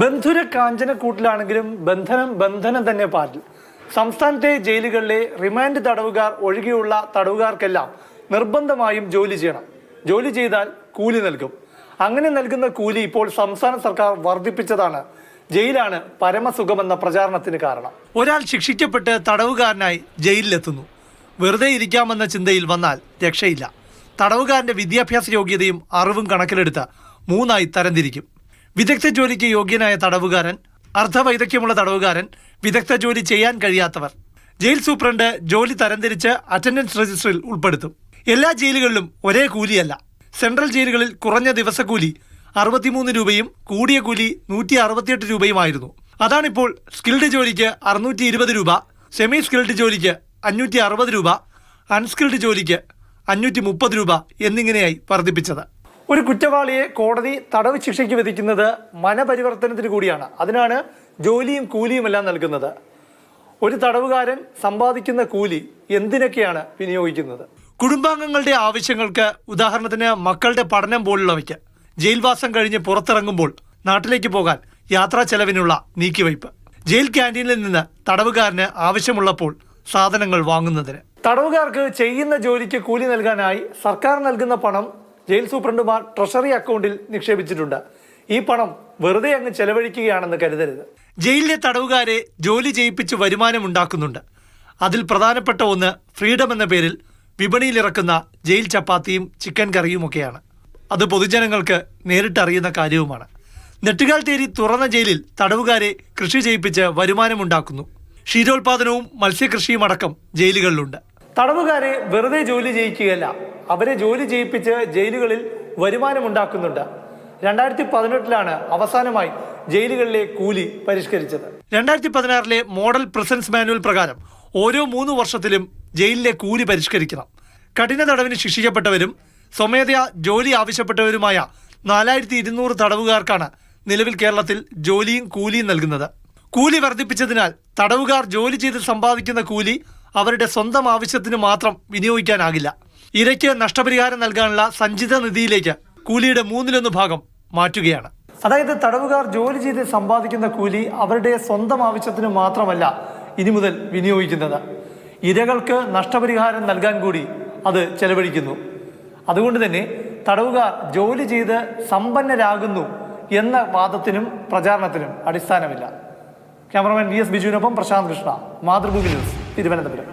ബന്ധുര കാഞ്ചനക്കൂട്ടിലാണെങ്കിലും ബന്ധനം തന്നെ പാടില്ല. സംസ്ഥാനത്തെ ജയിലുകളിലെ റിമാൻഡ് തടവുകാർ ഒഴികെയുള്ള തടവുകാർക്കെല്ലാം നിർബന്ധമായും ജോലി ചെയ്യണം. ജോലി ചെയ്താൽ കൂലി നൽകും. അങ്ങനെ നൽകുന്ന കൂലി ഇപ്പോൾ സംസ്ഥാന സർക്കാർ വർദ്ധിപ്പിച്ചതാണ് ജയിലാണ് പരമസുഖമെന്ന പ്രചാരണത്തിന് കാരണം. ഒരാൾ ശിക്ഷിക്കപ്പെട്ട് തടവുകാരനായി ജയിലിലെത്തുന്നു. വെറുതെ ഇരിക്കാമെന്ന ചിന്തയിൽ വന്നാൽ രക്ഷയില്ല. തടവുകാരന്റെ വിദ്യാഭ്യാസ യോഗ്യതയും അറിവും കണക്കിലെടുത്ത് മൂന്നായി തരംതിരിക്കും. വിദഗ്ധ ജോലിക്ക് യോഗ്യനായ തടവുകാരൻ, അർദ്ധവൈദഗ്ധ്യമുള്ള തടവുകാരൻ, വിദഗ്ധ ജോലി ചെയ്യാൻ കഴിയാത്തവർ. ജയിൽ സൂപ്രണ്ട് ജോലി തരംതിരിച്ച് അറ്റൻഡൻസ് രജിസ്റ്ററിൽ ഉൾപ്പെടുത്തും. എല്ലാ ജയിലുകളിലും ഒരേ കൂലിയല്ല. സെൻട്രൽ ജയിലുകളിൽ കുറഞ്ഞ ദിവസക്കൂലി 63 രൂപയും കൂടിയ കൂലി 168 രൂപയുമായിരുന്നു. അതാണിപ്പോൾ സ്കിൽഡ് ജോലിക്ക് 620 രൂപ, സെമി സ്കിൽഡ് ജോലിക്ക് 560 രൂപ, അൺസ്കിൽഡ് ജോലിക്ക് 530 രൂപ എന്നിങ്ങനെയായി വർദ്ധിപ്പിച്ചത്. ഒരു കുറ്റവാളിയെ കോടതി തടവ് ശിക്ഷയ്ക്ക് വിധിക്കുന്നത് മനപരിവർത്തനത്തിന് കൂടിയാണ്. അതിനാണ് ജോലിയും കൂലിയുമെല്ലാം നൽകുന്നത്. ഒരു തടവുകാരൻ സമ്പാദിക്കുന്ന കൂലി എന്തിനൊക്കെയാണ് വിനിയോഗിക്കുന്നത്? കുടുംബാംഗങ്ങളുടെ ആവശ്യങ്ങൾക്ക്, ഉദാഹരണത്തിന് മക്കളുടെ പഠനം പോലുള്ളവയ്ക്ക്, ജയിൽവാസം കഴിഞ്ഞ് പുറത്തിറങ്ങുമ്പോൾ നാട്ടിലേക്ക് പോകാൻ യാത്രാ ചെലവിനുള്ള നീക്കിവയ്പ്, ജയിൽ ക്യാൻറ്റീനിൽ നിന്ന് തടവുകാരന് ആവശ്യമുള്ളപ്പോൾ സാധനങ്ങൾ വാങ്ങുന്നതിന്. തടവുകാർക്ക് ചെയ്യുന്ന ജോലിക്ക് കൂലി നൽകാനായി സർക്കാർ നൽകുന്ന പണം ജയിൽ സൂപ്രണ്ടുമാർ ട്രഷറി അക്കൗണ്ടിൽ നിക്ഷേപിച്ചിട്ടുണ്ട്. ഈ പണം വെറുതെ അങ്ങ് ചെലവഴിക്കുകയാണെന്ന് കരുതരുത്. ജയിലിലെ തടവുകാരെ ജോലി ചെയ്യിപ്പിച്ച് വരുമാനമുണ്ടാക്കുന്നുണ്ട്. അതിൽ പ്രധാനപ്പെട്ട ഒന്ന് ഫ്രീഡം എന്ന പേരിൽ വിപണിയിലിറക്കുന്ന ജയിൽ ചപ്പാത്തിയും ചിക്കൻ കറിയുമൊക്കെയാണ്. അത് പൊതുജനങ്ങൾക്ക് നേരിട്ടറിയുന്ന കാര്യവുമാണ്. നെട്ടുകാൽ തേരി തുറന്ന ജയിലിൽ തടവുകാരെ കൃഷി ചെയ്യിപ്പിച്ച് വരുമാനമുണ്ടാക്കുന്നു. ക്ഷീരോത്പാദനവും മത്സ്യകൃഷിയും അടക്കം ജയിലുകളിലുണ്ട്. തടവുകാരെ വെറുതെ ജോലി ചെയ്യിക്കുകയല്ല, അവരെ ജോലി ചെയ്യിപ്പിച്ച് ജയിലുകളിൽ വരുമാനമുണ്ടാക്കുന്നുണ്ട്. 2018 അവസാനമായി ജയിലുകളിലെ കൂലി പരിഷ്കരിച്ചത്. 2016 മോഡൽ പ്രസൻസ് മാനുവൽ പ്രകാരം ഓരോ 3 വർഷത്തിലും ജയിലിലെ കൂലി പരിഷ്കരിക്കണം. കഠിന തടവിന് ശിക്ഷിക്കപ്പെട്ടവരും സ്വമേധയാ ജോലി ആവശ്യപ്പെട്ടവരുമായ 4200 തടവുകാർക്കാണ് നിലവിൽ കേരളത്തിൽ ജോലിയും കൂലിയും നൽകുന്നത്. കൂലി വർദ്ധിപ്പിച്ചതിനാൽ തടവുകാർ ജോലി ചെയ്ത് സമ്പാദിക്കുന്ന കൂലി അവരുടെ സ്വന്തം ആവശ്യത്തിന് മാത്രം വിനിയോഗിക്കാനാകില്ല. ഇരയ്ക്ക് നഷ്ടപരിഹാരം നൽകാനുള്ള സഞ്ചിത നിധിയിലേക്ക് കൂലിയുടെ 1/3 ഭാഗം മാറ്റുകയാണ്. അതായത് തടവുകാർ ജോലി ചെയ്ത് സമ്പാദിക്കുന്ന കൂലി അവരുടെ സ്വന്തം ആവശ്യത്തിന് മാത്രമല്ല ഇനി മുതൽ വിനിയോഗിക്കുന്നത്. ഇരകൾക്ക് നഷ്ടപരിഹാരം നൽകാൻ കൂടി അത് ചെലവഴിക്കുന്നു. അതുകൊണ്ട് തന്നെ തടവുകാർ ജോലി ചെയ്ത് സമ്പന്നരാകുന്നു എന്ന വാദത്തിനും പ്രചാരണത്തിനും അടിസ്ഥാനമില്ല. ക്യാമറമാൻ VS ബിജുവിനൊപ്പം പ്രശാന്ത് കൃഷ്ണ, മാതൃഭൂമി ന്യൂസ്, തിരുവനന്തപുരം.